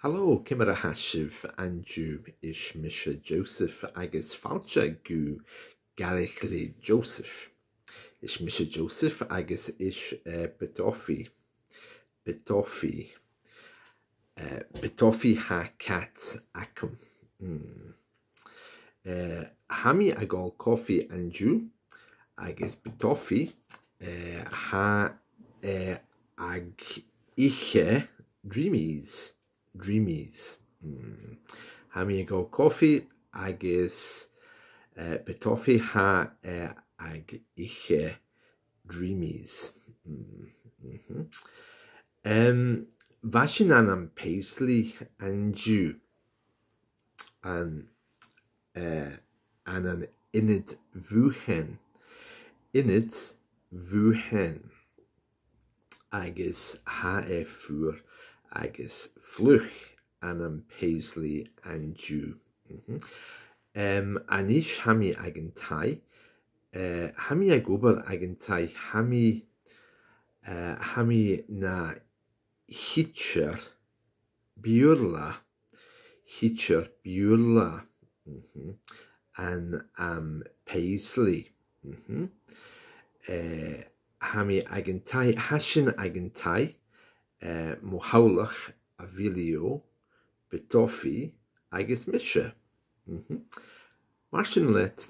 Hallo, cymara hashiv Andrew ish Misha Joseph agus falcha gu Gaelic Joseph. Ish Misha Joseph agus ish Bitofi. Bitofi. Bitofi ha cat acum. Hami agol coffee Andrew agus Bitofi ha ag iche dreamies. Hami go coffee agus betofi ha ag iche dreamies. Vashin anam paisley and Jew an init bhùthan agus ha fur agus fluch anam paisley and Jew. Anish hami agentai hami agober agentai hami na hitcher biurla an paisley. Hami agentai hashin agentai mohaulach avilio betofi agus misha. Martin let.